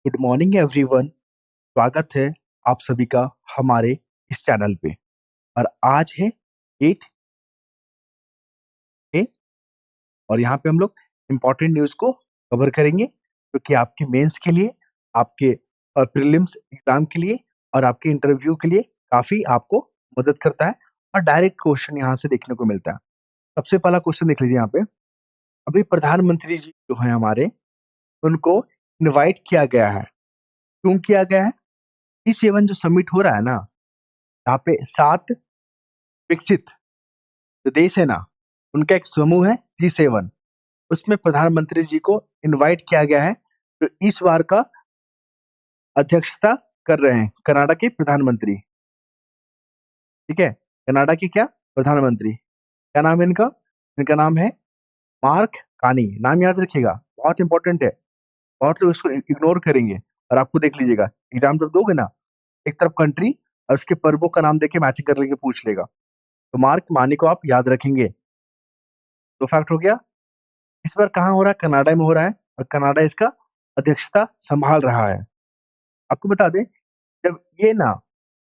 Good morning everyone. स्वागत है आप सभी का हमारे इस चैनल पे। और आज है 8 है और यहाँ पे हम लोग इम्पोर्टेंट न्यूज़ को कवर करेंगे जो कि आपके मेंस के लिए, आपके प्रीलिम्स एग्जाम के लिए और आपके इंटरव्यू के लिए काफ़ी आपको मदद करता है और डायरेक्ट क्वेश्चन यहाँ से देखने को मिलता है। सबसे पहला क्वेश्चन देख लीजिए यहाँ पे। अभी प्रधानमंत्री जी जो हैं हमारे, उनको इनवाइट किया गया है। क्यों किया गया है? G7 जो समिट हो रहा है ना, यहाँ पे 7 विकसित जो देश है ना, उनका एक समूह है G7। उसमें प्रधानमंत्री जी को इनवाइट किया गया है, जो इस बार का अध्यक्षता कर रहे हैं कनाडा के प्रधानमंत्री। ठीक है, कनाडा के क्या प्रधानमंत्री, क्या नाम है इनका? इनका नाम है मार्क कानी। नाम याद रखिएगा, बहुत इंपॉर्टेंट है। बहुत लोग इसको इग्नोर करेंगे। और आपको देख लीजिएगा, एग्जाम जब दोगे ना, एक तरफ कंट्री और उसके पर्वों का नाम देके मैचिंग कर लेके पूछ लेगा। तो मार्क मानी को आप याद रखेंगे। तो फैक्ट हो गया। इस बार कहाँ हो रहा है? कनाडा में हो रहा है और कनाडा इसका अध्यक्षता संभाल रहा है। आपको बता दें, जब ये ना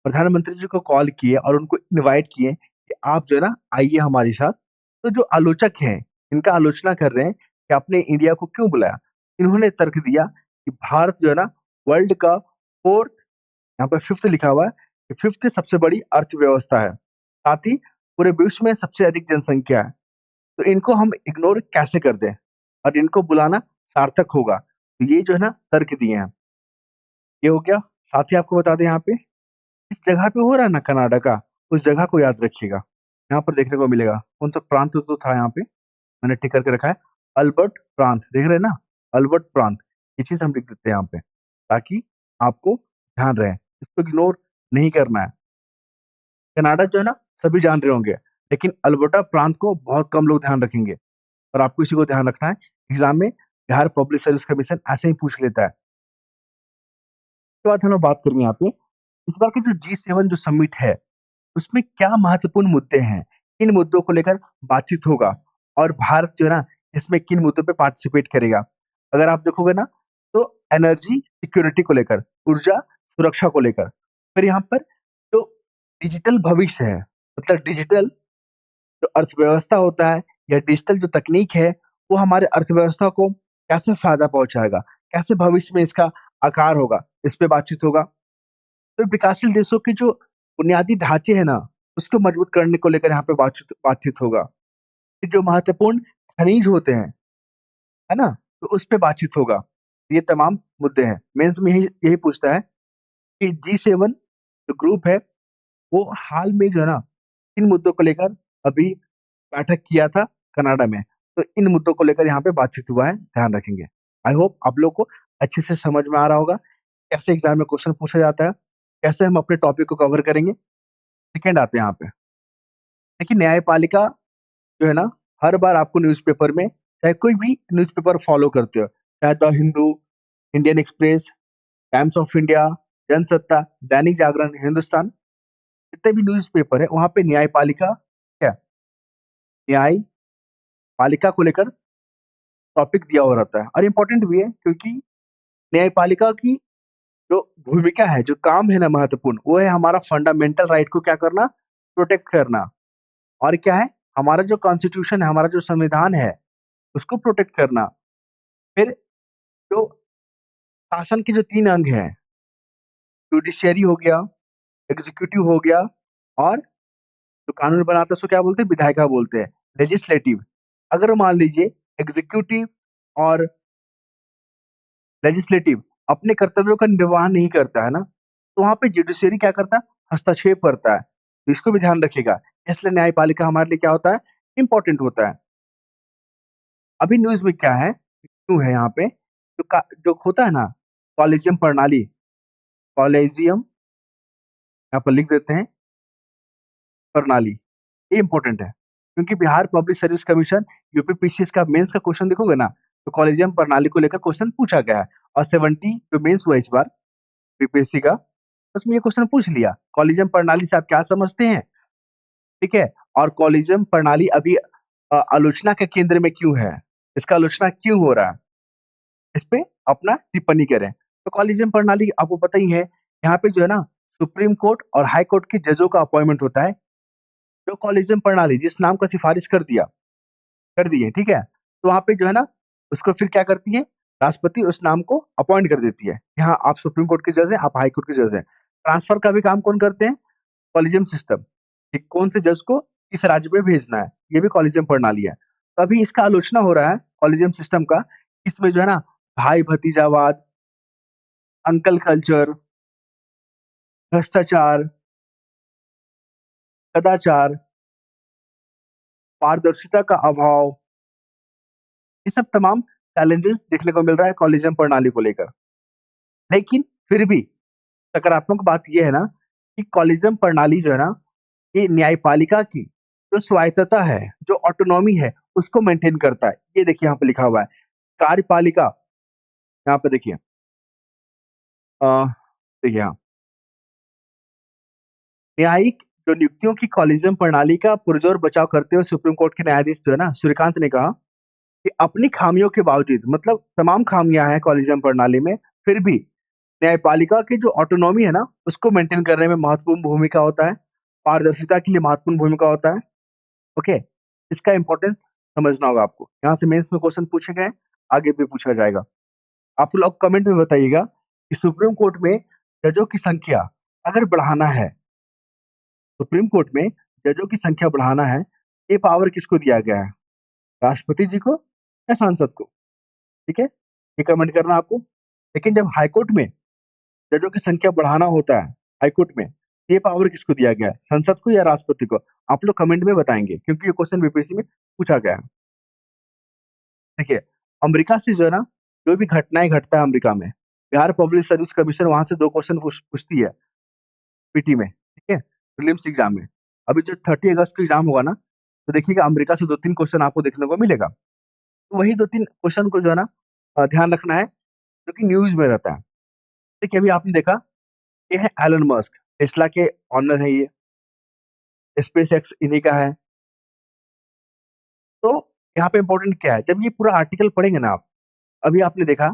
प्रधानमंत्री जी को कॉल किए और उनको इनवाइट किए कि आप जो है ना आइए हमारे साथ, तो जो आलोचक हैं इनका आलोचना कर रहे हैं कि आपने इंडिया को क्यों बुलाया। इन्होंने तर्क दिया कि भारत जो है ना वर्ल्ड का फोर्थ, यहाँ पर फिफ्थ लिखा हुआ है कि फिफ्थ सबसे बड़ी अर्थव्यवस्था है, साथ ही पूरे विश्व में सबसे अधिक जनसंख्या है। तो इनको हम इग्नोर कैसे कर दें और इनको बुलाना सार्थक होगा। तो ये जो है ना तर्क दिए हैं। ये हो गया। साथ ही आपको बता दें, यहाँ पे इस जगह पे हो रहा है ना कनाडा का, उस जगह को याद रखिएगा। यहाँ पर देखने को मिलेगा कौन सा प्रांत तो था यहाँ पे, मैंने टिक करके रखा है अल्बर्ट प्रांत। देख रहे हैं ना, अल्बर्ट प्रांत। ये चीज हम लिख देते हैं यहाँ पे ताकि आपको ध्यान रहे, इसको इग्नोर नहीं करना है। कनाडा जो है ना सभी जान रहे होंगे, लेकिन अल्बर्टा प्रांत को बहुत कम लोग ध्यान रखेंगे। और आपको इसी को ध्यान रखना है। एग्जाम में बिहार पब्लिक सर्विस कमीशन ऐसे ही पूछ लेता है। उसके बाद हम लोग बात करेंगे यहाँ पे, इस बार के जो G7 जो समिट है, उसमें क्या महत्वपूर्ण मुद्दे हैं, किन मुद्दों को लेकर बातचीत होगा और भारत जो है ना इसमें किन मुद्दों पे पार्टिसिपेट करेगा। अगर आप देखोगे ना, तो एनर्जी सिक्योरिटी को लेकर, ऊर्जा सुरक्षा को लेकर, फिर यहाँ पर जो डिजिटल भविष्य है, मतलब डिजिटल जो अर्थव्यवस्था होता है या डिजिटल जो तकनीक है, वो हमारे अर्थव्यवस्था को कैसे फायदा पहुंचाएगा, कैसे भविष्य में इसका आकार होगा, इस पे बातचीत होगा। तो विकासशील देशों के जो बुनियादी ढांचे हैं ना, उसको मजबूत करने को लेकर यहाँ पे बातचीत बातचीत होगा। फिर जो महत्वपूर्ण खनिज होते हैं, है ना, तो उस पे बातचीत होगा। ये तमाम मुद्दे हैं। मेंस में यही यही पूछता है कि G7 जो ग्रुप है, वो हाल में जो है ना इन मुद्दों को लेकर अभी बैठक किया था कनाडा में। तो इन मुद्दों को लेकर यहाँ पे बातचीत हुआ है, ध्यान रखेंगे। आई होप आप लोग को अच्छे से समझ में आ रहा होगा कैसे एग्जाम में क्वेश्चन पूछा जाता है, कैसे हम अपने टॉपिक को कवर करेंगे। सेकंड आते हैं यहाँ पे। देखिए, न्यायपालिका जो है ना, हर बार आपको न्यूज़पेपर में, चाहे कोई भी न्यूज़पेपर फॉलो करते हो, चाहे the Hindu, Indian express, times of India, Jansatta, Dainik Jagran, Hindustan, जितने भी न्यूज़पेपर है वहाँ पे न्यायपालिका क्या, न्यायपालिका को लेकर टॉपिक दिया हुआ रहता है। और इम्पोर्टेंट भी है क्योंकि न्यायपालिका की जो भूमिका है, जो काम है ना महत्वपूर्ण, वो है हमारा फंडामेंटल राइट को क्या करना, प्रोटेक्ट करना। और क्या है, हमारा जो कॉन्स्टिट्यूशन है, हमारा जो संविधान है, उसको प्रोटेक्ट करना। फिर जो शासन के जो 3 अंग हैं, जुडिशियरी हो गया, एग्जीक्यूटिव हो गया, और जो कानून बनाता है उसको क्या बोलते हैं, विधायिका बोलते हैं, लेजिस्लेटिव। अगर मान लीजिए एग्जीक्यूटिव और लेजिस्लेटिव अपने कर्तव्यों का निर्वाह नहीं करता है ना, तो वहाँ पे जुडिशियरी क्या करता है, हस्तक्षेप करता है। तो इसको भी ध्यान रखिएगा। इसलिए न्यायपालिका हमारे लिए क्या होता है, इंपॉर्टेंट होता है। अभी न्यूज़ में क्या है, क्यों है यहाँ पे, जो होता है ना कॉलेजियम प्रणाली, कॉलेजियम यहाँ पर लिख देते हैं प्रणाली, ये इंपॉर्टेंट है क्योंकि Bihar public service commission UPPCS का मेंस का क्वेश्चन देखोगे ना, तो कॉलेजियम प्रणाली को लेकर क्वेश्चन पूछा गया है। और 70 जो मेंस हुआ इस बार यूपीएससी का, उसमें ये क्वेश्चन पूछ लिया, कॉलेजियम प्रणाली से आप क्या समझते हैं। ठीक है, और कॉलेजियम प्रणाली अभी आलोचना के केंद्र में क्यों है, इसका आलोचना क्यों हो रहा है, इस पे अपना टिप्पणी करें। तो कॉलेजियम प्रणाली आपको पता ही है, यहाँ पे जो है ना सुप्रीम कोर्ट और हाई कोर्ट के जजों का अपॉइंटमेंट होता है। जो कॉलेजियम प्रणाली जिस नाम का सिफारिश कर दी है, ठीक है? तो वहाँ पे जो है ना उसको फिर क्या करती है, राष्ट्रपति उस नाम को अपॉइंट कर देती है कि हाँ, आप सुप्रीम कोर्ट के जज हैं, आप हाई कोर्ट के जज हैं। ट्रांसफर का भी काम कौन करते हैं? कॉलेजियम सिस्टम, कि कौन से जज को किस राज्य में भेजना है, ये भी कॉलेजियम प्रणाली है। तो अभी इसका आलोचना हो रहा है कॉलेजियम सिस्टम का, इसमें जो है ना भाई-भतीजावाद, अंकल कल्चर, भ्रष्टाचार, कदाचार, पारदर्शिता का अभाव, ये सब तमाम चैलेंजेस देखने को मिल रहा है कॉलेजियम प्रणाली को लेकर। लेकिन फिर भी सकारात्मक बात ये है ना कि कॉलेजियम प्रणाली जो है ना, ये न्यायपालिका की जो स्वायत्तता है, जो ऑटोनॉमी है, उसको मेंटेन करता है। ये देखिए यहाँ पे लिखा हुआ है, कार्यपालिका, यहाँ पे देखिए अ, देखिए हाँ, न्यायिक जो नियुक्तियों की कॉलेजियम प्रणाली का पुरजोर बचाव करते हुए सुप्रीम कोर्ट के न्यायाधीश जो है ना, सूर्यकांत ने कहा कि अपनी खामियों के बावजूद, मतलब तमाम खामियां हैं कॉलेजियम प्रणाली में, फिर भी न्यायपालिका की जो ऑटोनॉमी है ना, उसको मेंटेन करने में महत्वपूर्ण भूमिका होता है, पारदर्शिता के लिए महत्वपूर्ण भूमिका होता है। ओके, इसका इंपॉर्टेंस समझना होगा आपको। यहाँ से मेंस में क्वेश्चन पूछे गए, आगे भी पूछा जाएगा। आप लोग कमेंट में बताइएगा कि सुप्रीम कोर्ट में जजों की संख्या अगर बढ़ाना है, सुप्रीम कोर्ट में जजों की संख्या बढ़ाना है, ये पावर किसको दिया गया है? राष्ट्रपति जी को या सांसद को? ठीक है, ये कमेंट करना आपको। लेकिन जब हाईकोर्ट में जजों की संख्या बढ़ाना होता है, हाईकोर्ट में, ये पावर किसको दिया गया है? संसद को या राष्ट्रपति को? आप लोग कमेंट में बताएंगे, क्योंकि ये क्वेश्चन बीपीएससी में पूछा गया है। देखिए, अमेरिका से जो है ना, जो भी घटनाएँ घटता है अमेरिका में, बिहार पब्लिक सर्विस कमीशन वहाँ से 2 क्वेश्चन पूछती है पीटी में, ठीक है? प्रीलिम्स एग्ज़ाम में। अभी जो 30 अगस्त को एग्ज़ाम होगा ना, तो देखिएगा अमेरिका से 2-3 क्वेश्चन आपको देखने को मिलेगा। तो वही 2-3 क्वेश्चन को जो है ना ध्यान रखना है, जो कि न्यूज़ में रहता है। देखिए, अभी आपने देखा, ये है एलन मस्क, टेस्ला के ओनर हैं ये, स्पेस एक्स इन्हीं का है। तो यहाँ पे इम्पोर्टेंट क्या है, जब ये पूरा आर्टिकल पढ़ेंगे ना आप, अभी आपने देखा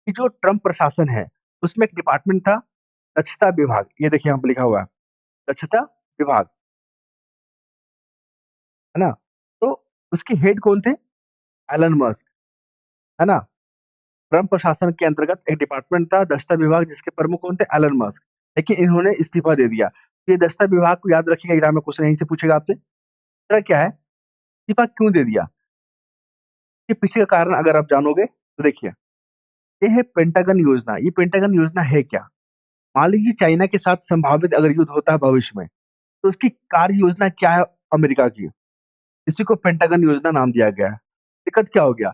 कि जो ट्रम्प प्रशासन है, उसमें एक डिपार्टमेंट था, दक्षता विभाग। ये देखिए यहाँ पे लिखा हुआ है, दक्षता विभाग, है ना? तो उसके हेड कौन थे? एलन मस्क, है ना? ट्रम्प प्रशासन के अंतर्गत एक डिपार्टमेंट था, दक्षता विभाग, जिसके प्रमुख कौन थे? Elon Musk. लेकिन इन्होंने इस्तीफा दे दिया। तो ये दक्षता विभाग को याद रखिएगा, एग्जाम में क्वेश्चन यहीं से पूछेगा आपसे। तीसरा क्या है? इस्तीफा क्यों दे दिया? इसके पीछे का कारण अगर आप जानोगे तो देखिए, ये है पेंटागन योजना। ये पेंटागन योजना है क्या? मान लीजिए चाइना के साथ संभावित अगर युद्ध होता है भविष्य में, तो उसकी कार्य योजना क्या है अमेरिका की? इसी को पेंटागन योजना नाम दिया गया है। दिक्कत क्या हो गया?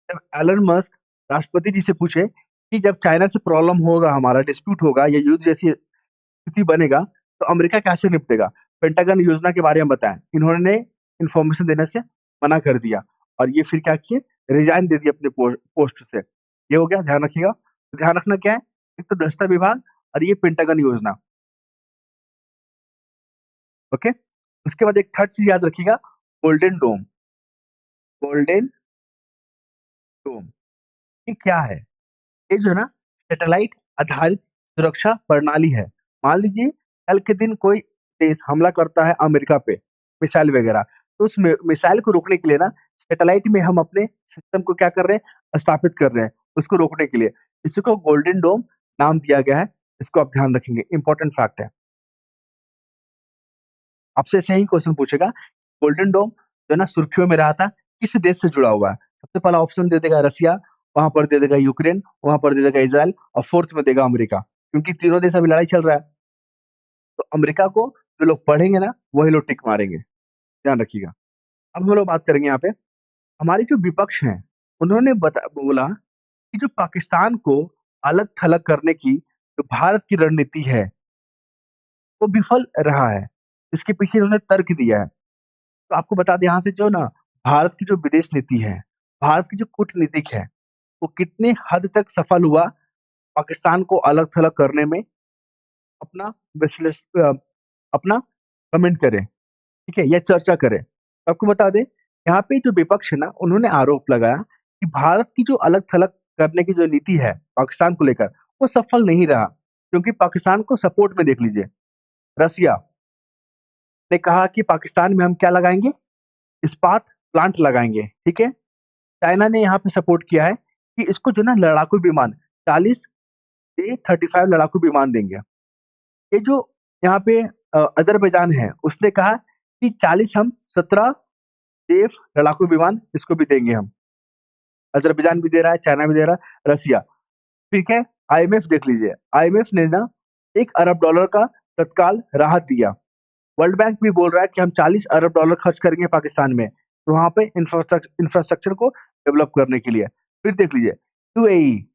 जब एलन मस्क राष्ट्रपति जी से पूछे कि जब चाइना से प्रॉब्लम होगा, हमारा डिस्प्यूट होगा या युद्ध जैसी स्थिति बनेगा, तो अमेरिका कैसे निपटेगा? पेंटागन योजना के बारे में बताएँ। इन्होंने इन्फॉर्मेशन देने से मना कर दिया और ये फिर क्या किए? रिज़ाइन दे दिए अपने पोस्ट से। ये हो गया, ध्यान रखिएगा। तो ध्यान रखना क्या है? एक तो दक्षता विभाग और ये पेंटागन योजना, ओके? उसके बाद एक थर्ड चीज़ याद रखिएगा, गोल्डन डोम, गोल्डन डोम, ये क्या है? ये जो है ना सैटेलाइट आधारित सुरक्षा प्रणाली है। मान लीजिए कल के दिन कोई देश हमला करता है अमेरिका पे, मिसाइल वगैरह, तो उस मिसाइल को रोकने के लिए ना सैटेलाइट में हम अपने सिस्टम को क्या कर रहे हैं? स्थापित कर रहे हैं, उसको रोकने के लिए। इसी को गोल्डन डोम नाम दिया गया है, इसको आप ध्यान रखेंगे, इम्पोर्टेंट फैक्ट है। आपसे ऐसे ही क्वेश्चन पूछेगा, गोल्डन डोम जो है ना सुर्खियों में रहा था, किस देश से जुड़ा हुआ है? सबसे पहला ऑप्शन दे देगा रसिया, वहाँ पर दे देगा यूक्रेन, वहाँ पर दे देगा इज़राइल और फोर्थ में देगा अमेरिका, क्योंकि तीनों देश अभी लड़ाई चल रहा है। तो अमेरिका को जो लोग पढ़ेंगे ना, वही लोग टिक मारेंगे, ध्यान रखिएगा। अब हम लोग बात करेंगे यहाँ पे, हमारे जो विपक्ष हैं, उन्होंने बोला कि जो पाकिस्तान को अलग-थलग करने की जो भारत की रणनीति है, वो विफल रहा है। इसके पीछे उन्होंने तर्क दिया है। तो आपको बता दें यहाँ से जो ना भारत की जो विदेश नीति है, भारत की जो कूटनीतिक है, वो कितने हद तक सफल हुआ पाकिस्तान को अलग-थलग करने में, अपना अपना कमेंट करें, ठीक है? या चर्चा करें। तो आपको बता दें, यहाँ पे जो विपक्ष है ना, उन्होंने आरोप लगाया कि भारत की जो अलग-थलग करने की जो नीति है पाकिस्तान को लेकर, वो सफल नहीं रहा, क्योंकि पाकिस्तान को सपोर्ट में देख लीजिए, रसिया ने कहा कि पाकिस्तान में हम क्या लगाएँगे? इस्पात प्लांट लगाएँगे, ठीक है? चाइना ने यहाँ पे सपोर्ट किया है कि इसको जो ना लड़ाकू विमान 40 A-35 लड़ाकू विमान देंगे। ये जो यहाँ पे अज़रबैजान है, उसने कहा कि 40 हम 17 F लड़ाकू विमान इसको भी देंगे हम। अज़रबैजान भी दे रहा है, चाइना भी दे रहा है, रसिया, ठीक है? आईएमएफ देख लीजिए, आईएमएफ ने ना $1 अरब का तत्काल राहत दिया। वर्ल्ड बैंक भी बोल रहा है कि हम $40 अरब खर्च करेंगे पाकिस्तान में, तो वहाँ पे इंफ्रास्ट्रक्चर को डेवलप करने के लिए। फिर देख लीजिए, यूएई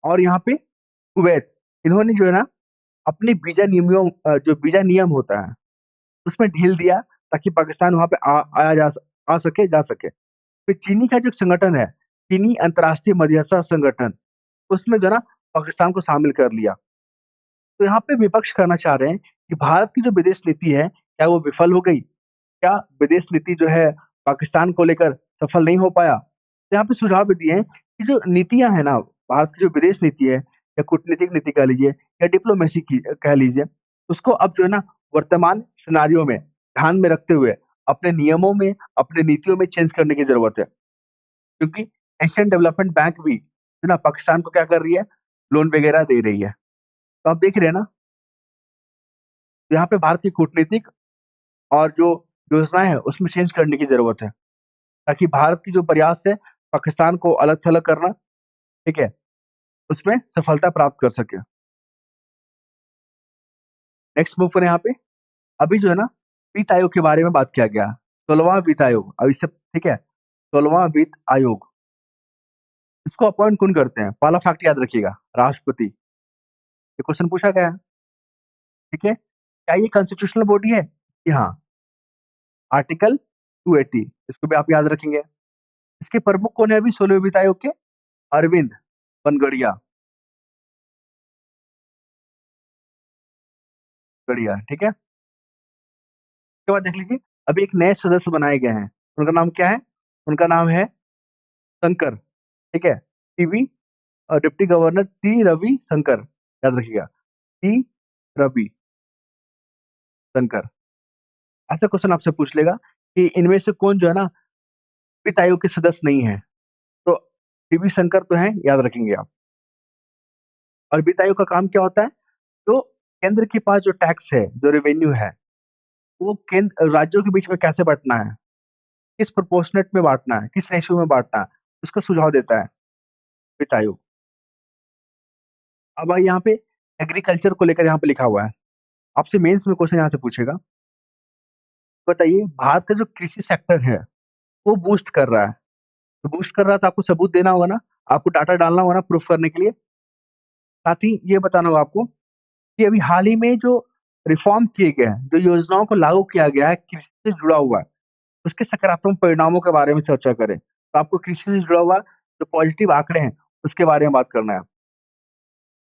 और यहाँ पे कुवैत, इन्होंने जो है ना अपने जो वीज़ा नियम होता है, उसमें ढील दिया ताकि पाकिस्तान वहाँ पे आ सके, जा सके। फिर चीनी का जो संगठन है, चीनी अंतर्राष्ट्रीय मध्यस्थता संगठन, उसमें जो है ना पाकिस्तान को शामिल कर लिया। तो यहाँ पे विपक्ष कहना चाह रहे हैं कि भारत की जो विदेश नीति है, क्या वो विफल हो गई? क्या विदेश नीति जो है पाकिस्तान को लेकर सफल नहीं हो पाया? तो यहाँ पे सुझाव भी दिए हैं कि जो नीतियाँ हैं ना, भारत की जो विदेश नीति है या कूटनीतिक नीति कह लीजिए या डिप्लोमेसी की कह लीजिए, उसको अब जो है ना वर्तमान सिनेरियो में ध्यान में रखते हुए अपने नियमों में, अपने नीतियों में चेंज करने की ज़रूरत है। क्योंकि एशियन डेवलपमेंट बैंक भी जो ना पाकिस्तान को क्या कर रही है, लोन वगैरह दे रही है। तो आप देख रहे हैं ना, यहाँ पे भारत की कूटनीतिक और जो योजनाएँ हैं, उसमें चेंज करने की ज़रूरत है, ताकि भारत की जो प्रयास है, पाकिस्तान को अलग-थलग करना, ठीक है? उसमें सफलता प्राप्त कर सके। नेक्स्ट मूव करें यहाँ पे, अभी जो है ना, वित्त आयोग के बारे में बात किया गया। 16वाँ वित्त आयोग, अब इससे ठीक है? 16वाँ वित्त आयोग, इसको अपॉइंट कौन करते हैं? पहला फैक्ट याद रखिएगा, राष्ट्रपति। ये क्वेश्चन पूछा गया है, ठीक है? क्या ये कॉन्स्टिट्यूशनल बॉडी है? जी हाँ, आर्टिकल 280, इसको भी आप याद रखेंगे। इसके प्रमुख कौन है अभी 16वें वित्त आयोग के? अरविंद बनगड़िया, गड़िया, ठीक है? उसके बाद देख लीजिए, अभी एक नए सदस्य बनाए गए हैं। उनका नाम क्या है? उनका नाम है शंकर, ठीक है? Deputy governor T Ravi Shankar, याद रखिएगा, टी रवि शंकर। ऐसा क्वेश्चन आपसे पूछ लेगा कि इनमें से कौन जो है ना वित्त आयोग के सदस्य नहीं है? तो टीवी शंकर तो हैं, याद रखेंगे आप। और वित्त आयोग का काम क्या होता है? तो केंद्र के पास जो टैक्स है, जो रेवेन्यू है, वो केंद्र राज्यों के बीच में कैसे बाँटना है? किस प्रोपोर्शनेट में बाँटना है? किस रेशियो में बाँटना है? उसका सुझाव देता है वित्त आयोग। अब यहाँ पे एग्रीकल्चर को लेकर यहाँ पे लिखा हुआ है। आपसे मेंस में क्वेश्चन यहाँ से पूछेगा, बताइए भारत का जो कृषि सेक्टर है, वो बूस्ट कर रहा है। तो बूस्ट कर रहा है तो आपको सबूत देना होगा ना, आपको डाटा डालना होगा ना प्रूफ करने के लिए। साथ ही ये बताना होगा आपको कि अभी हाल ही में जो रिफॉर्म किए गए हैं, जो योजनाओं को लागू किया गया है कृषि से जुड़ा हुआ है, उसके सकारात्मक परिणामों के बारे में चर्चा करें। तो आपको कृषि से जुड़ा हुआ जो पॉजिटिव आंकड़े हैं, उसके बारे में बात करना है।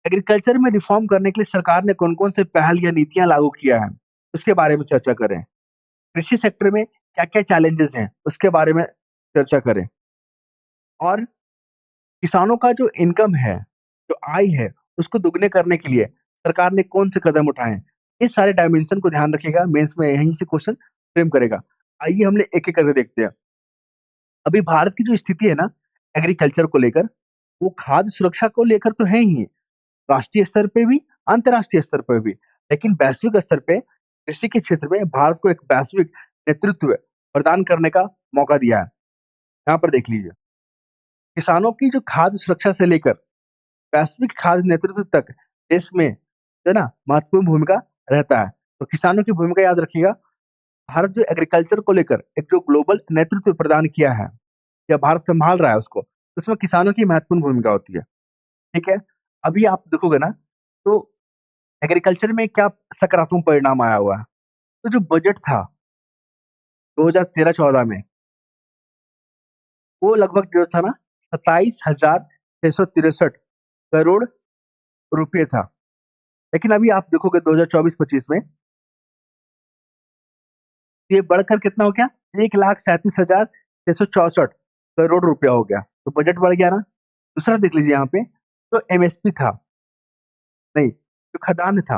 एग्रीकल्चर में रिफॉर्म करने के लिए सरकार ने कौन-कौन से पहल या नीतियाँ लागू किया है, उसके बारे में चर्चा करें। कृषि सेक्टर में क्या-क्या चैलेंजेस हैं, उसके बारे में चर्चा करें। और किसानों का जो इनकम है, जो आय है, उसको दुगने करने के लिए सरकार ने कौन से कदम उठाए हैं? इस सारे डायमेंशन को ध्यान रखिएगा, मेंस में यहीं से क्वेश्चन फ्रेम करेगा। आइए हम एक-एक करके देखते हैं। अभी भारत की जो स्थिति है ना एग्रीकल्चर को लेकर, वो खाद्य सुरक्षा को लेकर तो है ही, राष्ट्रीय स्तर पे भी, अंतर्राष्ट्रीय स्तर पे भी। लेकिन वैश्विक स्तर पे कृषि के क्षेत्र में भारत को एक वैश्विक नेतृत्व प्रदान करने का मौका दिया है। यहाँ पर देख लीजिए, किसानों की जो खाद्य सुरक्षा से लेकर वैश्विक खाद्य नेतृत्व तक देश में जो है ना महत्वपूर्ण भूमिका रहता है। तो किसानों की भूमिका याद रखिएगा। भारत जो एग्रीकल्चर को लेकर एक जो ग्लोबल नेतृत्व प्रदान किया है या भारत संभाल रहा है उसको, उसमें किसानों की महत्वपूर्ण भूमिका होती है, ठीक है? अभी आप देखोगे ना, तो एग्रीकल्चर में क्या सकारात्मक परिणाम आया हुआ है। तो जो बजट था 2013-14 में, वो लगभग जो था ना 27,663 करोड़ रुपए था। लेकिन अभी आप देखोगे 2024-25 में, ये बढ़कर कितना हो गया? 1,37,664 करोड़ रुपया हो गया। तो बजट बढ़ गया ना? दूसरा देख लीजिए यहाँ पे, तो एमएसपी था। नहीं, जो खदान था,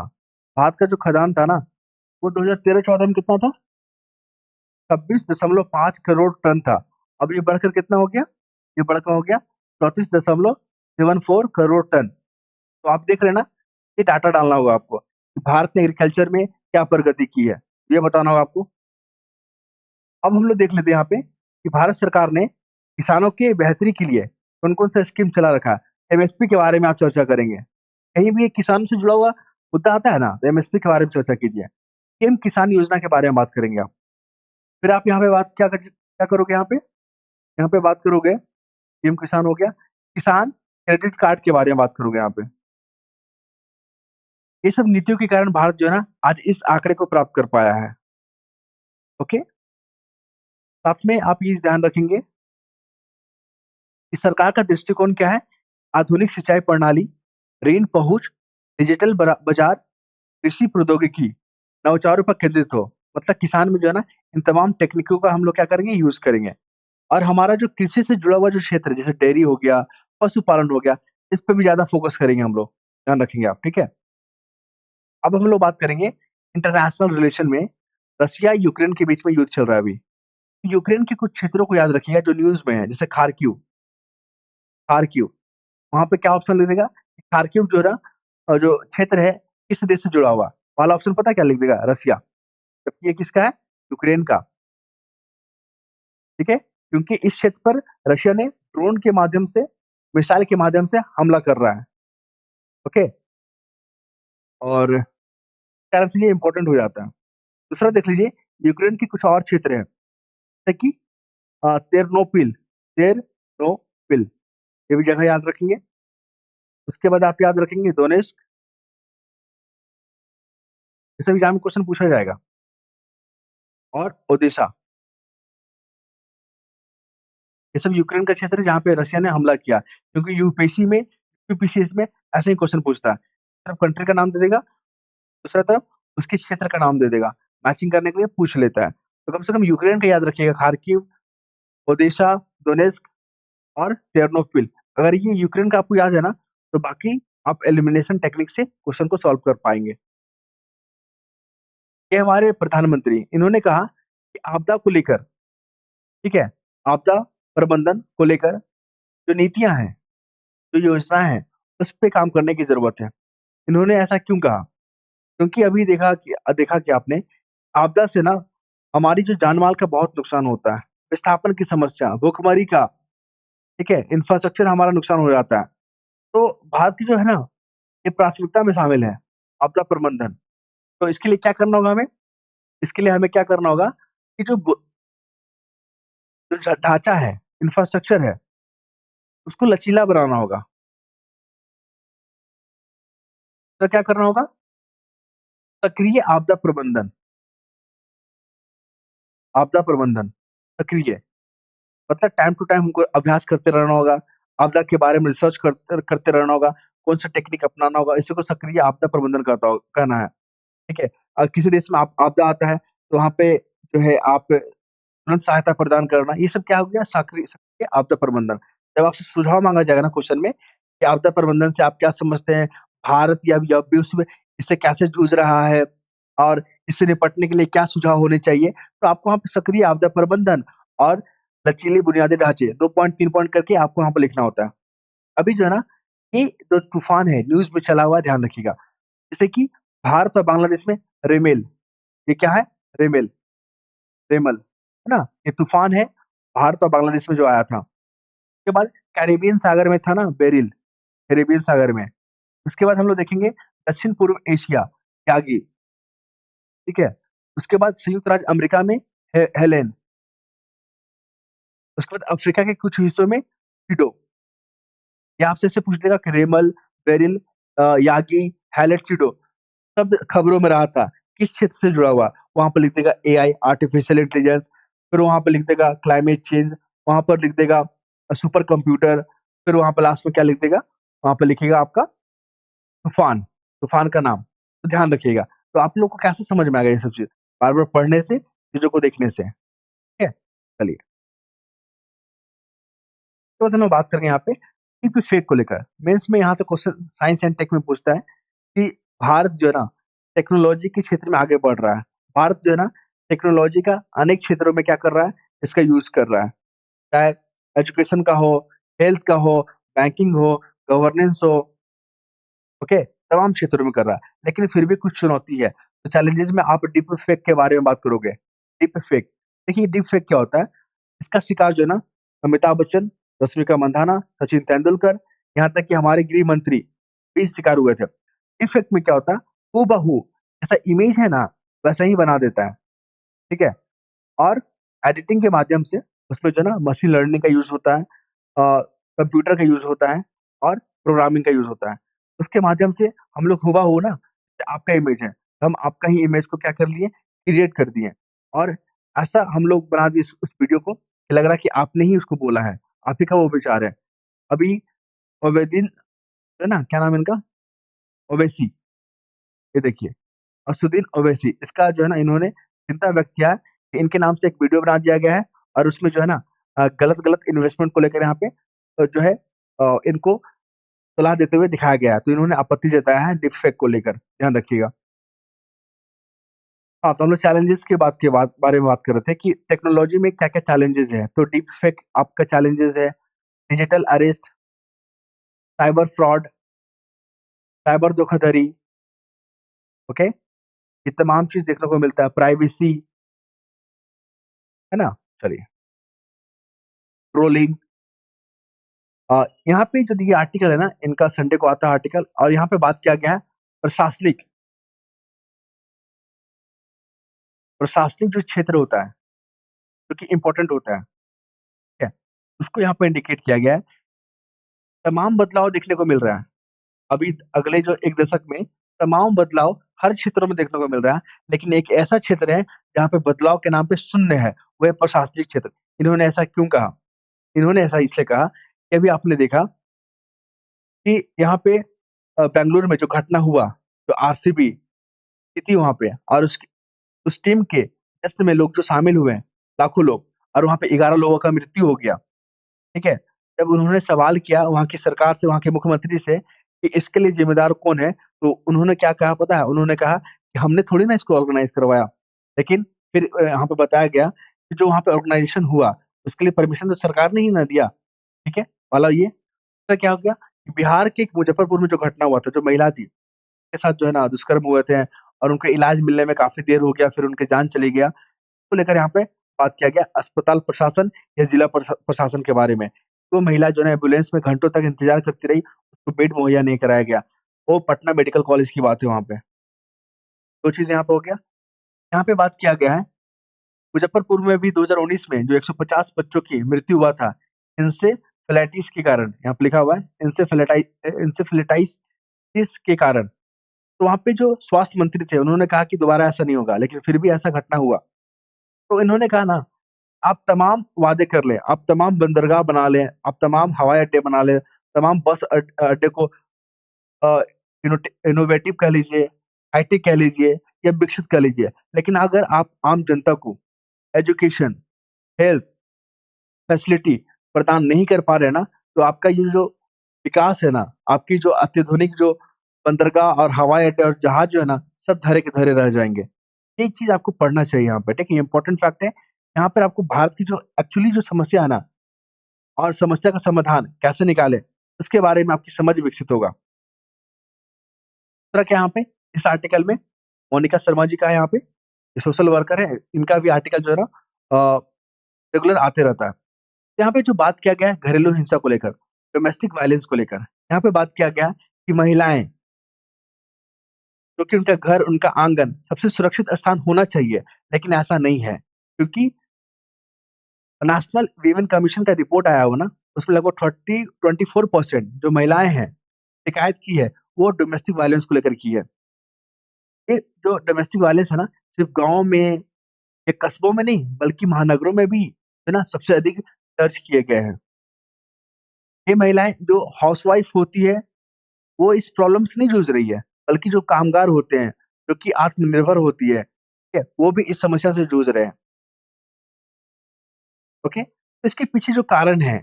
भारत का जो खदान था ना, वो 2013-14 में कितना था? 26.5 करोड़ टन था। अब ये बढ़कर कितना हो गया? ये बढ़कर हो गया 34.74 करोड़ टन। तो आप देख रहे हैं ना, ये डाटा डालना होगा आपको कि भारत ने एग्रीकल्चर में क्या प्रगति की है, ये बताना होगा आपको। अब हम लोग देख लेते हैं यहाँ पे कि भारत सरकार ने किसानों के बेहतरी के लिए कौन-कौन सा स्कीम चला रखा है। एमएसपी के बारे में आप चर्चा करेंगे। कहीं भी एक किसान से जुड़ा हुआ मुद्दा आता है ना, तो एमएसपी के बारे में चर्चा कीजिए। पीएम किसान योजना के बारे में बात करेंगे आप। फिर आप यहाँ पे बात क्या करोगे यहाँ पे? यहाँ पे बात करोगे, पीएम किसान हो गया, किसान क्रेडिट कार्ड के बारे में बात करोगे यहाँ पे। ये सब नीतियों के कारण भारत जो है ना, आज इस आंकड़े को प्राप्त कर पाया है। ओके? साथ में आप ये ध्यान रखेंगे कि सरकार का दृष्टिकोण क्या है? आधुनिक सिंचाई प्रणाली, ऋण पहुँच, डिजिटल बाजार, कृषि प्रौद्योगिकी, नवाचारों पर केंद्रित हो। मतलब किसान में जो है ना, इन तमाम टेक्निकों का हम लोग क्या करेंगे? यूज़ करेंगे। और हमारा जो कृषि से जुड़ा हुआ जो क्षेत्र है, जैसे डेयरी हो गया, पशुपालन हो गया, इस पे भी ज़्यादा फोकस करेंगे हम लोग। ध्यान रखेंगे आप, ठीक है? अब हम लोग बात करेंगे इंटरनेशनल रिलेशन में रसिया यूक्रेन के बीच में युद्ध चल रहा है अभी। यूक्रेन के कुछ क्षेत्रों को याद रखिएगा जो न्यूज़ में है, जैसे खार्किव, खार्किव। वहाँ पे क्या ऑप्शन लिख देगा? खार्किव जो है ना जो क्षेत्र है, किस देश से जुड़ा हुआ? पहला ऑप्शन पता है क्या लिख देगा? रसिया। जबकि ये किसका है? यूक्रेन का, ठीक है? क्योंकि इस क्षेत्र पर रशिया ने ड्रोन के माध्यम से, मिसाइल के माध्यम से हमला कर रहा है, ओके? और इस तरह से ये इम्पोर्टेंट हो जाता है। दूसरा देख लीजिए, यूक्रेन के कुछ और क्षेत्र हैं, जैसे कि तेरनोपिल, ये भी जगह याद रखेंगे। उसके बाद आप याद रखेंगे दोनेस्क, ये सब एग्ज़ाम में क्वेश्चन पूछा जाएगा, और ओडेसा। ये सब यूक्रेन का क्षेत्र है जहाँ पे रशिया ने हमला किया, क्योंकि यूपीसीएस में ऐसे ही क्वेश्चन पूछता है। सिर्फ कंट्री का नाम दे देगा, दूसरा तरफ उसके क्षेत्र का नाम दे देगा, मैचिंग करने के लिए पूछ लेता है। तो कम से कम यूक्रेन का याद रखिएगा, खार्किव, ओडेसा, डोनेस्क और टेर्नोपिल। अगर ये यूक्रेन का आपको याद है ना, तो बाकी आप एलिमिनेशन टेक्निक से क्वेश्चन को सॉल्व कर पाएँगे। ये हमारे प्रधानमंत्री, इन्होंने कहा कि आपदा को लेकर, ठीक है? आपदा प्रबंधन को लेकर जो नीतियाँ हैं, जो योजनाएँ हैं, उस पे काम करने की ज़रूरत है। इन्होंने ऐसा क्यों कहा? क्योंकि अभी देखा कि आपने आपदा से ना हमारी जो जान-माल का बहुत नुकसान होता है, विस्थापन की समस्या, भूखमरी का, ठीक है? इंफ्रास्ट्रक्चर हमारा नुकसान हो जाता है। तो भारत की जो है ना, ये प्राथमिकता में शामिल है, आपदा प्रबंधन। तो इसके लिए क्या करना होगा हमें? इसके लिए हमें क्या करना होगा कि जो ढाँचा है, इंफ्रास्ट्रक्चर है, उसको लचीला बनाना होगा। तो क्या करना होगा? सक्रिय आपदा प्रबंधन, सक्रिय। मतलब टाइम टू टाइम हमको अभ्यास करते रहना होगा, आपदा के बारे में रिसर्च करते करते रहना होगा, कौन-सा टेक्निक अपनाना होगा, इसी को सक्रिय आपदा प्रबंधन कहना है, ठीक है? किसी देश में आप आपदा आता है, तो वहाँ पे जो है आप तुरंत सहायता प्रदान करना, ये सब क्या हो गया? सक्रिय सक्रिय आपदा प्रबंधन। जब आपसे सुझाव माँगा जाएगा ना क्वेश्चन में कि आपदा प्रबंधन से आप क्या समझते हैं? भारत या विश्व इससे कैसे जूझ रहा है? और इससे निपटने के लिए क्या सुझाव होने चाहिए? तो आपको वहाँ पे सक्रिय आपदा प्रबंधन और लचीले बुनियादी ढांचे 2 पॉइंट 3 पॉइंट करके आपको वहाँ पे लिखना होता है। अभी जो है ना, ये जो तूफान है न्यूज़ में चला हुआ है, ध्यान रखिएगा। जैसे कि भारत और बांग्लादेश में रेमेल, ये क्या है? रेमेल, रेमल, है ना? ये तूफान है, भारत और बांग्लादेश में जो आया था। उसके बाद कैरिबियन सागर में था ना बेरिल, कैरिबियन सागर में। उसके बाद हम लोग देखेंगे दक्षिण पूर्व एशिया, यागी, ठीक है? उसके बाद संयुक्त राज्य अमेरिका में हेलेन, उसके बाद अफ्रीका के कुछ हिस्सों में फिडो। ये आपसे ऐसे पूछ लेगा कि रेमल, बेरिल, यागी, हेलेन, फिडो शब्द खबरों में रहा था, किस क्षेत्र से जुड़ा हुआ? वहाँ पे लिख देगा एआई, आर्टिफिशियल इंटेलिजेंस, फिर वहाँ पे लिख देगा क्लाइमेट चेंज, वहाँ पर लिख देगा सुपर कंप्यूटर, फिर वहाँ पे लास्ट में क्या लिख देगा? वहाँ पे लिखेगा आपका तूफ़ान, तूफ़ान का नाम। तो ध्यान रखिएगा। तो आप लोग को कैसे समझ में आएगा ये सब चीज़? बार-बार पढ़ने से, चीज़ों को देखने से, ठीक है? चलिए, तो हम बात करेंगे यहाँ पे टीप फेक को लेकर। मेंस में यहाँ से क्वेश्चन साइंस एंड टेक में पूछता है कि भारत जो है ना टेक्नोलॉजी के क्षेत्र में आगे बढ़ रहा है। भारत जो है ना टेक्नोलॉजी का अनेक क्षेत्रों में क्या कर रहा है, इसका यूज़ कर रहा है। चाहे एजुकेशन का हो, हेल्थ का हो, बैंकिंग हो, गवर्नेंस हो, ओके? तमाम क्षेत्रों में कर रहा है। लेकिन फिर भी कुछ चुनौती है। तो चैलेंजेज़ में आप डीप फेक के बारे में बात करोगे। डीप फेक, देखिए डीप फेक क्या होता है? इसका शिकार जो है ना अमिताभ बच्चन, रश्मिका मंदाना, सचिन तेंदुलकर, यहाँ तक कि हमारे गृह मंत्री भी शिकार हुए थे। डीप फेक में क्या होता है? हूबहू जैसा इमेज है ना, वैसा ही बना देता है, ठीक है? और एडिटिंग के माध्यम से उसमें जो है ना मशीन लर्निंग का यूज़ होता है, कंप्यूटर का यूज़ होता है और प्रोग्रामिंग का यूज़ होता है। उसके माध्यम से हम लोग हूबहू ना आपका इमेज है, हम आपका ही इमेज को क्या कर लिए, क्रिएट कर दिए और ऐसा हम लोग बना दिए उस वीडियो को कि लग रहा है कि आपने ही उसको बोला है, आप ही का वो विचार है। अभी ओवैसी है ना, क्या नाम है इनका? ओवैसी, ये देखिए असदुद्दीन ओवैसी, इसका जो है ना इन्होंने चिंता व्यक्त किया है कि इनके नाम से एक वीडियो बना दिया गया है और उसमें जो है ना गलत-गलत इन्वेस्टमेंट को लेकर यहाँ पे जो है इनको सलाह देते हुए दिखाया गया है। तो इन्होंने आपत्ति जताया है डीपफेक को लेकर, ध्यान रखिएगा। हाँ, तो हम लोग चैलेंजेस के बात के बाद बारे में बात कर रहे थे कि टेक्नोलॉजी में क्या-क्या चैलेंजेस हैं। तो डीपफेक आपका चैलेंजेस है, digital arrest, cyber fraud, cyber धोखाधड़ी, ओके? ये तमाम चीज़ देखने को मिलता है, प्राइवेसी, है ना? चलिए, ट्रोलिंग, यहाँ पे जो ये आर्टिकल है ना, इनका संडे को आता है आर्टिकल और यहाँ पे बात किया गया है प्रशासनिक प्रशासनिक जो क्षेत्र होता है, जो कि इम्पोर्टेंट होता है, ठीक है? उसको यहाँ पे इंडिकेट किया गया है। तमाम बदलाव देखने को मिल रहा है। अभी अगले जो 1 दशक में तमाम बदलाव हर क्षेत्रों में देखने को मिल रहा है, लेकिन एक ऐसा क्षेत्र है जहाँ पे बदलाव के नाम पे शून्य है, वो है प्रशासनिक क्षेत्र। इन्होंने ऐसा क्यों कहा? इन्होंने ऐसा इसलिए कहा कि अभी आपने देखा कि यहाँ पे बैंगलोर में जो घटना हुआ, जो आरसीबी की थी वहाँ पे और उस टीम के जश्न में लोग जो शामिल हुए हैं, लाखों लोग और वहाँ पे 11 लोगों का मृत्यु हो गया, ठीक है? जब उन्होंने सवाल किया वहाँ की सरकार से, वहाँ के मुख्यमंत्री से कि इसके लिए ज़िम्मेदार कौन है? तो उन्होंने क्या कहा पता है? उन्होंने कहा कि हमने थोड़ी ना इसको ऑर्गेनाइज़ करवाया। लेकिन फिर यहाँ पे बताया गया कि जो वहाँ पे ऑर्गेनाइज़ेशन हुआ, उसके लिए परमिशन तो सरकार ने ही ना दिया, ठीक है? वाला ये। तो क्या हो गया कि बिहार के एक मुज़फ्फरपुर में जो घटना हुआ था, जो महिला थी, के साथ जो है ना दुष्कर्म हुए थे और उनको इलाज मिलने में काफ़ी देर हो गया, फिर उनकी जान चली गया। को लेकर यहाँ पे बात किया गया अस्पताल प्रशासन या जिला प्रशासन के बारे में। वो महिला जो है एम्बुलेंस में घंटों तक इंतज़ार करती रही, उसको बेड मुहैया नहीं कराया गया। वो पटना मेडिकल कॉलेज की बात है वहाँ पे। 2 चीज़ यहाँ पे हो गया। यहाँ पे बात किया गया है, मुज़फ्फरपुर में भी 2019 में जो 150 बच्चों की मृत्यु हुआ था, इंसेफेलाइटिस के कारण, यहाँ पे लिखा हुआ है इंसेफेलाइटिस के कारण। तो वहाँ पे जो स्वास्थ्य मंत्री थे, उन्होंने कहा कि दोबारा ऐसा नहीं होगा, लेकिन फिर भी ऐसा घटना हुआ। तो इन्होंने कहा ना आप तमाम वादे कर लें, आप तमाम बंदरगाह बना लें, आप तमाम हवाई अड्डे बना लें, तमाम बस अड्डे को अ, इनोवेटिव कह लीजिए, हाईटेक कह लीजिए या विकसित कह लीजिए। लेकिन अगर आप आम जनता को एजुकेशन, हेल्थ, फैसिलिटी प्रदान नहीं कर पा रहे हैं ना, तो आपका ये जो विकास है ना, आपकी जो अत्याधुनिक जो बंदरगाह और हवाई अड्डे और जहाज जो है ना, सब धरे के धरे रह जाएँगे। एक चीज़ आपको पढ़ना चाहिए यहाँ पे, ठीक है? इम्पोर्टेंट फैक्ट है, यहाँ पर आपको भारत की जो एक्चुअली जो समस्या है ना और समस्या का समाधान कैसे निकालें, उसके बारे में आपकी समझ विकसित होगा। दूसरा क्या यहाँ पे इस आर्टिकल में मोनिका शर्मा जी का है यहाँ पे, ये सोशल वर्कर है, इनका भी आर्टिकल जो है ना अ, रेगुलर आते रहता है। यहाँ पे जो बात किया गया है घरेलू हिंसा को लेकर, डोमेस्टिक वायलेंस को लेकर, यहाँ पे बात किया गया है कि महिलाएँ क्योंकि उनका घर, उनका आंगन सबसे सुरक्षित स्थान होना चाहिए, लेकिन ऐसा नहीं है। क्योंकि नेशनल वीमेन कमीशन का रिपोर्ट आया हुआ ना, उसमें लगभग 24% जो महिलाएँ हैं, शिकायत की है, वो डोमेस्टिक वायलेंस को लेकर की है। ये जो डोमेस्टिक वायलेंस है ना, सिर्फ़ गाँव में या कस्बों में नहीं, बल्कि महानगरों में भी जो है ना सबसे अधिक दर्ज किए गए हैं। ये महिलाएँ जो हाउसवाइफ़ होती है, वो इस प्रॉब्लम से नहीं जूझ रही है, बल्कि जो कामगार होते हैं, जो कि आत्मनिर्भर होती है, ठीक है? वो भी इस समस्या से जूझ रहे हैं, ओके? तो इसके पीछे जो कारण है,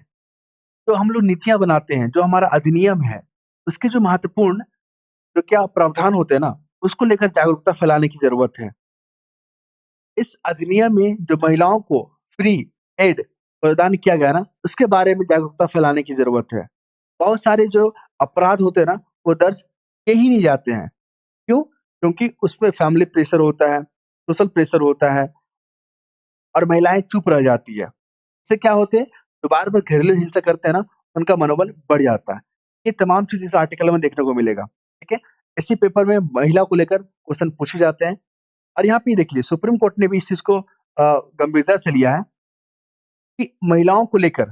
जो हम लोग नीतियाँ बनाते हैं, जो हमारा अधिनियम है, उसके जो महत्वपूर्ण जो क्या प्रावधान होते हैं ना, उसको लेकर जागरूकता फैलाने की ज़रूरत है। इस अधिनियम में जो महिलाओं को फ्री एड प्रदान किया गया ना, उसके बारे में जागरूकता फैलाने की ज़रूरत है। बहुत सारे जो अपराध होते हैं ना, वो दर्ज किए ही नहीं जाते हैं। क्यों? क्योंकि उसमें फैमिली प्रेशर होता है, सोशल प्रेशर होता है और महिलाएँ चुप रह जाती है। इससे क्या होते हैं, जो बार-बार घरेलू हिंसा करते हैं ना, उनका मनोबल बढ़ जाता है। ये तमाम चीज़ इस आर्टिकल में देखने को मिलेगा, ठीक है? इसी पेपर में महिला को लेकर क्वेश्चन पूछे जाते हैं और यहाँ पे ये देखिए सुप्रीम कोर्ट ने भी इस चीज़ को गंभीरता से लिया है कि महिलाओं को लेकर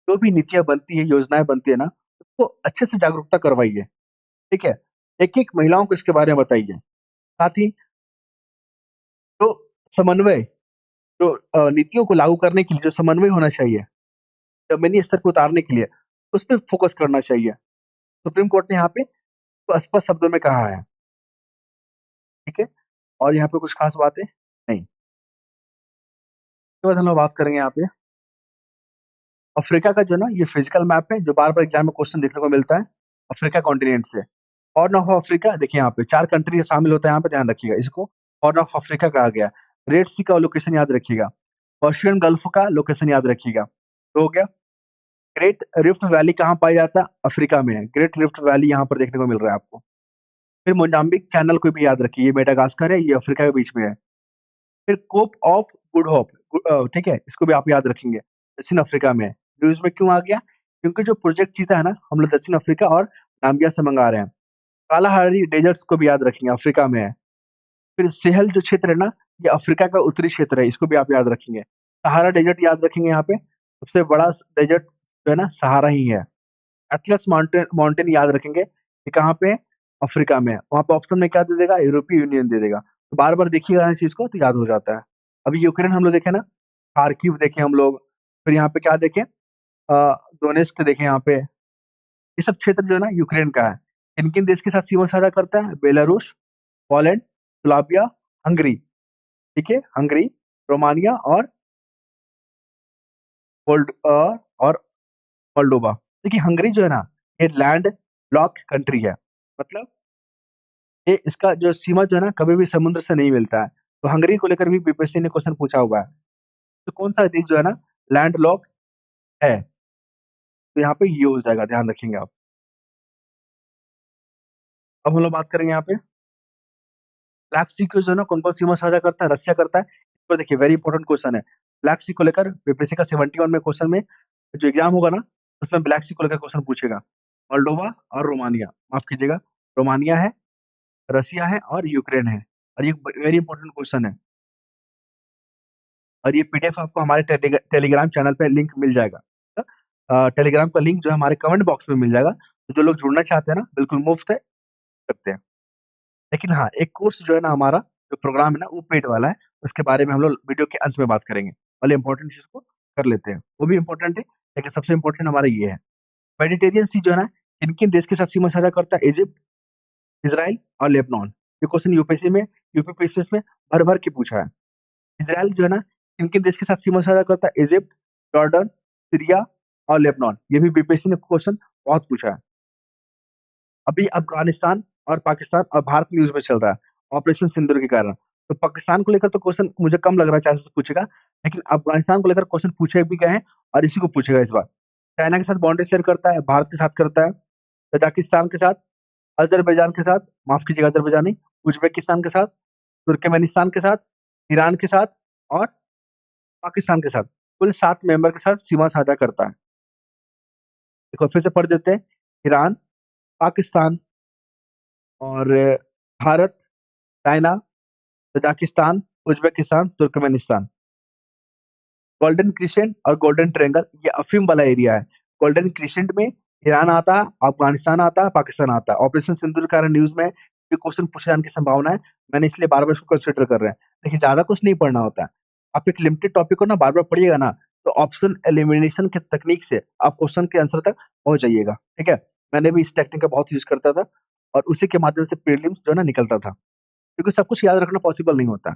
जो भी नीतियाँ बनती है, योजनाएँ बनती है ना, उसको अच्छे से जागरूकता करवाइए, ठीक है? एक-एक महिलाओं को इसके बारे में बताइए। साथ ही जो समन्वय जो नीतियों को लागू करने के लिए जो समन्वय होना चाहिए, ज़मीनी स्तर पे उतारने के लिए, उस पे फ़ोकस करना चाहिए। सुप्रीम कोर्ट ने यहाँ पे तो स्पष्ट शब्दों में कहा है, ठीक है? और यहाँ पे कुछ ख़ास बातें नहीं। उसके बाद हम लोग बात करेंगे यहाँ पे अफ्रीका का जो है ना ये फिजिकल मैप है जो बार-बार एग्ज़ाम में क्वेश्चन देखने को मिलता है, अफ्रीका कॉन्टिनेंट से। हॉर्न ऑफ अफ्रीका देखिए यहाँ पे 4 कंट्री शामिल होता है यहाँ पे ध्यान रखिएगा, इसको हॉर्न ऑफ अफ्रीका कहा गया है। रेड सी का लोकेशन याद रखिएगा, पर्शियन गल्फ का लोकेशन याद रखिएगा। तो हो गया, ग्रेट रिफ्ट वैली कहाँ पाया जाता है? अफ्रीका में है। ग्रेट रिफ्ट वैली यहाँ पर देखने को मिल रहा है आपको। फिर मोजाम्बिक चैनल को भी याद रखिए, ये मेडागास्कर है, ये अफ्रीका के बीच में है। फिर कोप ऑफ गुड होप ठीक है? इसको भी आप याद रखेंगे, दक्षिण अफ्रीका में है। न्यूज़ में क्यों आ गया? क्योंकि जो प्रोजेक्ट चीता है ना, हम लोग दक्षिण अफ्रीका और नाम्बिया से मँगा रहे हैं। कालाहारी डेजर्ट्स को भी याद रखेंगे, अफ्रीका में है। फिर सेहल जो क्षेत्र है ना, ये अफ्रीका का उत्तरी क्षेत्र है, इसको भी आप याद रखेंगे। सहारा डेजर्ट याद रखेंगे यहाँ पे, सबसे बड़ा डेजर्ट जो है ना, सहारा ही है। एटलस माउंटेन माउंटेन याद रखेंगे, ये कहाँ पे है? अफ्रीका में है। वहाँ पे ऑप्शन में क्या दे देगा? यूरोपीय यूनियन दे देगा। तो बार-बार देखिएगा इस चीज़ को तो याद हो जाता है। अभी यूक्रेन हम लोग देखे ना, खार्किव देखे हम लोग, फिर यहाँ पे क्या देखे डोनेस्क देखे यहाँ पे। ये सब क्षेत्र जो है ना यूक्रेन का है। किन-किन देश के साथ सीमा साझा करता है? बेलारूस, पोलैंड, स्लोवाकिया, हंगरी, ठीक है? हंगरी, रोमानिया और और मोल्डोवा। देखिए हंगरी जो है ना, ये लैंड लॉक कंट्री है। मतलब ये इसका जो सीमा जो है ना, कभी भी समुद्र से नहीं मिलता है। तो हंगरी को लेकर भी बीपीएससी ने क्वेश्चन पूछा हुआ है। तो कौन-सा देश जो है ना लैंड लॉक है? तो यहाँ पे ये हो जाएगा, ध्यान रखेंगे आप। अब हम लोग बात करेंगे यहाँ पे ब्लैक सी को जो है ना कौन-कौन सीमा साझा करता है? रसिया करता है। तो देखिए वेरी इंपोर्टेंट क्वेश्चन है। ब्लैक सी को लेकर बीपीएससी का 71 में क्वेश्चन में जो एग्ज़ाम होगा ना, उसमें ब्लैक सी को लेकर क्वेश्चन पूछेगा। मोल्डोवा और रोमानिया, माफ़ कीजिएगा, रोमानिया है, रसिया है और यूक्रेन है। और ये वेरी इंपोर्टेंट क्वेश्चन है। और ये पीडीएफ आपको हमारे टेलीग्राम चैनल पे लिंक मिल जाएगा। टेलीग्राम का लिंक जो है हमारे कमेंट बॉक्स में मिल जाएगा। तो जो लोग जुड़ना चाहते हैं ना, बिल्कुल मुफ़्त है, सकते हैं। लेकिन हाँ, एक कोर्स जो है ना हमारा, जो प्रोग्राम है ना, वो पेड वाला है। उसके बारे में हम लोग वीडियो के अंत में बात करेंगे। पहले इम्पोर्टेंट चीज़ को कर लेते हैं। वो भी इम्पोर्टेंट है, लेकिन सबसे इम्पोर्टेंट हमारा ये है। मेडिटेरियन सी जो है ना, किन-किन देश के साथ सीमा साझा करता है? इजिप्ट, इज़राइल और लेबनान। ये क्वेश्चन यूपीएससी में यूपी में भर-भर के पूछा है। इज़राइल जो है ना, किन-किन देश के साथ सीमा साझा करता है? इजिप्ट, जॉर्डन, सीरिया और लेबनान। ये भी बीपीएससी ने क्वेश्चन बहुत पूछा है। अभी अफ़गानिस्तान और पाकिस्तान और भारत न्यूज़ में चल रहा है, ऑपरेशन सिंदूर के कारण। तो पाकिस्तान को लेकर तो क्वेश्चन मुझे कम लग रहा है चांसेस पूछेगा, लेकिन अफ़गानिस्तान को लेकर क्वेश्चन पूछे भी गए हैं और इसी को पूछेगा इस बार। चाइना के साथ बाउंड्री शेयर करता है, भारत के साथ करता है, तजाकिस्तान के साथ, अज़रबैजान के साथ, माफ़ कीजिएगा अज़रबैजान नहीं, उज़्बेकिस्तान के साथ, तुर्कमेनिस्तान के साथ, ईरान के साथ और पाकिस्तान के साथ। कुल 7 मेंबर के साथ सीमा साझा करता है। एक बार फिर से पढ़ देते हैं, ईरान, पाकिस्तान और Bharat, China, Tajikistan, Uzbekistan, Turkmenistan. Golden crescent और गोल्डन ट्रायंगल ये अफ़ीम वाला एरिया है। गोल्डन क्रिसेंट में ईरान आता है, अफ़गानिस्तान आता है, पाकिस्तान आता है। ऑपरेशन सिंदूर के कारण न्यूज़ में ये क्वेश्चन पूछे जाने की संभावना है। मैंने इसलिए बार-बार इसको कंसीडर कर रहे हैं। देखिए ज़्यादा कुछ नहीं पढ़ना होता है। आप एक लिमिटेड टॉपिक को ना बार-बार पढ़िएगा ना, तो ऑप्शन एलिमिनेशन की तकनीक से आप क्वेश्चन के आंसर तक पहुँच जाइएगा, ठीक है? मैंने भी इस टेक्निक का बहुत यूज़ करता था और उसी के माध्यम से प्रीलिम्स जो है ना निकलता था। क्योंकि सब कुछ याद रखना पॉसिबल नहीं होता।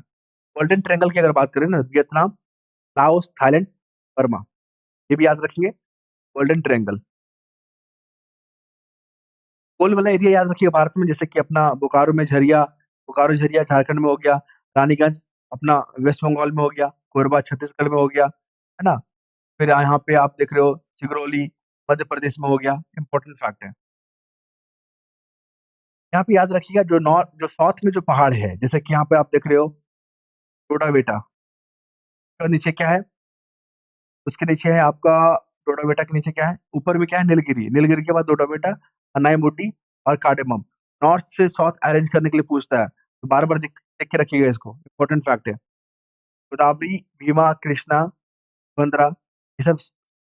गोल्डन ट्रायंगल की अगर बात करें ना, वियतनाम, लाओस, थाईलैंड, बर्मा, ये भी याद रखेंगे, गोल्डन ट्रायंगल। कोल वाला एरिया याद रखिए भारत में, जैसे कि अपना बोकारो झरिया झारखंड में हो गया, रानीगंज अपना वेस्ट बंगाल में हो गया, कोरबा छत्तीसगढ़ में हो गया, है ना? फिर यहाँ पे आप देख रहे हो सिगरौली मध्य प्रदेश में हो गया, इम्पोर्टेंट फैक्ट है। यहाँ पे याद रखिएगा जो साउथ में जो पहाड़ है, जैसे कि यहाँ पे आप देख रहे हो टोडाबेटा, और नीचे क्या है? उसके नीचे है आपका टोडाबेटा के नीचे क्या है? ऊपर में क्या है? नीलगिरी, नीलगिरी के बाद टोडाबेटा, अनायमुडी और कार्डेमम। नॉर्थ से साउथ अरेंज करने के लिए पूछता है, तो बार-बार देख के रखिएगा इसको, इम्पोर्टेंट फैक्ट है। गोदावरी, भीमा, कृष्णा, गंडरा, ये सब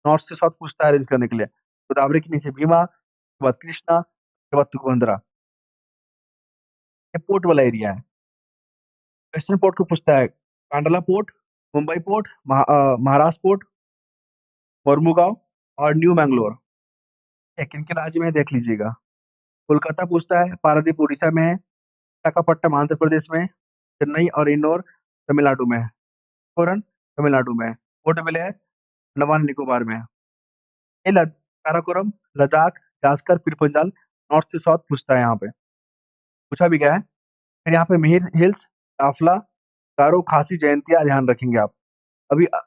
नॉर्थ से साउथ पूछता है अरेंज करने के लिए। गोदावरी के नीचे भीमा, उसके बाद कृष्णा, उसके बाद तुंगभद्रा। ये पोर्ट वाला एरिया है। वेस्टर्न पोर्ट को पूछता है, Kandla port, Mumbai port, Maharashtra port, Mormugao और न्यू मैंगलोर। ये किन-किन राज्य में है देख लीजिएगा। कोलकाता पूछता है, पारादीप उड़ीसा में है, विशाखापट्टनम आंध्र प्रदेश में है, चेन्नई और इन्नौर तमिलनाडु में है, कोरन तमिलनाडु में है, पोर्ट ब्लेयर अंडमान निकोबार में है। ये काराकोरम, लद्दाख, जास्कर, पीर पंजाल, नॉर्थ से साउथ पूछता है यहाँ पे, पूछा भी गया है। फिर यहाँ पे मिहिर हिल्स, काफला, गारो, खासी, जयंतिया ध्यान रखेंगे आप।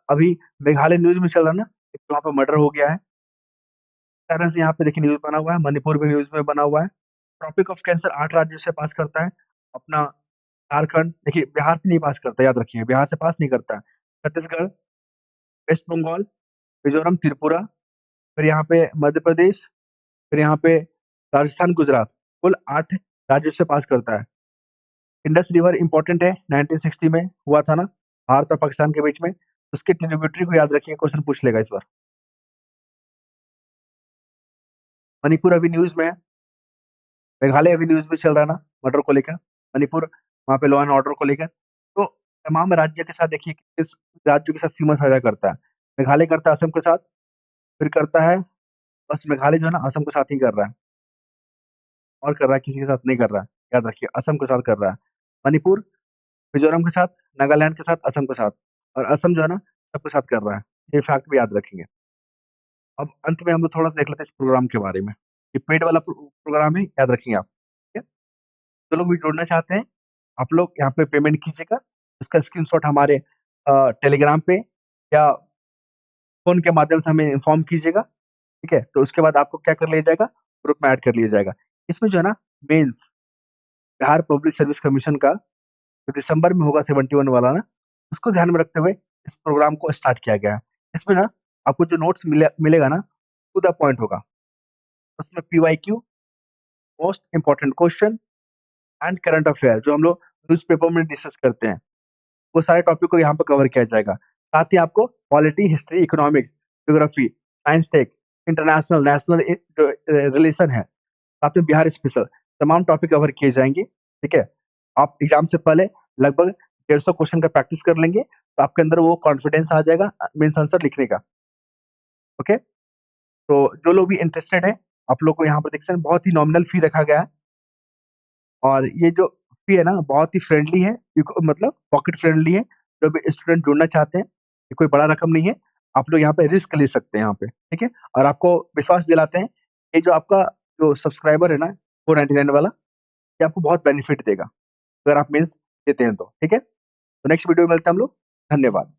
अभी मेघालय न्यूज़ में चल रहा है ना, एक तो वहाँ पे मर्डर हो गया है। इस तरह से यहाँ पे देखिए न्यूज़ बना हुआ है, मणिपुर भी न्यूज़ में बना हुआ है। ट्रॉपिक ऑफ कैंसर 8 राज्यों से पास करता है। अपना झारखंड देखिए बिहार से नहीं पास करता, याद रखिए बिहार से पास नहीं करता है। छत्तीसगढ़, वेस्ट बंगाल, मिज़ोरम, त्रिपुरा, फिर यहाँ पे मध्य प्रदेश, फिर यहाँ पे राजस्थान, गुजरात, कुल 8 राज्यों से पास करता है। इंडस रिवर इम्पोर्टेंट है, 1960 में हुआ था ना, भारत और पाकिस्तान के बीच में। उसके ट्रिब्यूटरी को याद रखिए, क्वेश्चन पूछ लेगा इस बार। मणिपुर अभी न्यूज़ में है, मेघालय अभी न्यूज़ में चल रहा है ना, मर्डर को लेकर। मणिपुर वहाँ पे लॉ एंड ऑर्डर को लेकर। तो तमाम राज्य के साथ देखिए किस राज्यों के साथ सीमा साझा करता है। मेघालय करता है असम के साथ, फिर करता है, बस मेघालय जो है ना असम के साथ ही कर रहा है, और कर रहा है किसी के साथ नहीं कर रहा है। याद रखिए असम के साथ कर रहा है। मणिपुर मिज़ोरम के साथ, नागालैंड के साथ, असम के साथ, और असम जो है ना सबके साथ कर रहा है। ये फैक्ट भी याद रखेंगे। अब अंत में हम लोग थोड़ा देख लेते हैं इस प्रोग्राम के बारे में। ये पेड वाला प्रोग्राम है, याद रखेंगे आप। ठीक है? जो लोग भी जुड़ना चाहते हैं, आप लोग यहाँ पे पेमेंट कीजिएगा। उसका स्क्रीनशॉट हमारे टेलीग्राम पे या फ़ोन के माध्यम से हमें इन्फॉर्म कीजिएगा, ठीक है? तो उसके बाद आपको क्या कर लिया जाएगा, ग्रुप में ऐड कर लिया जाएगा। इसमें जो है ना mains Bihar public service commission का जो दिसंबर में होगा 71 वाला ना, उसको ध्यान में रखते हुए इस प्रोग्राम को स्टार्ट किया गया है। इसमें ना आपको जो नोट्स मिलेगा ना, टू द पॉइंट होगा। उसमें PYQ, most important question and current affair जो हम लोग न्यूज़पेपर में डिस्कस करते हैं, वो सारे टॉपिक को यहाँ पे कवर किया जाएगा। साथ ही आपको polity, history, economics, geography, science tech, international, national जो रिलेशन है, साथ में बिहार स्पेशल, तमाम टॉपिक कवर किए जाएँगे, ठीक है? आप एग्ज़ाम से पहले लगभग 150 क्वेश्चन का प्रैक्टिस कर लेंगे, तो आपके अंदर वो कॉन्फिडेंस आ जाएगा मेंस आंसर लिखने का, ओके? तो जो लोग भी इंटरेस्टेड हैं, आप लोग को यहाँ पर देख सकते हैं बहुत ही नॉमिनल फी रखा गया है। और ये जो फी है ना बहुत ही फ्रेंडली है, मतलब पॉकेट फ्रेंडली है। जो भी स्टूडेंट जुड़ना चाहते हैं, ये कोई बड़ा रकम नहीं है। आप लोग यहाँ पे रिस्क ले सकते हैं यहाँ पे, ठीक है? और आपको विश्वास दिलाते हैं, ये जो आपका जो सब्सक्राइबर है ना 499 वाला, ये आपको बहुत बेनिफिट देगा, अगर आप मेंस देते हैं तो, ठीक है? तो नेक्स्ट वीडियो में मिलते हैं हम लोग। धन्यवाद।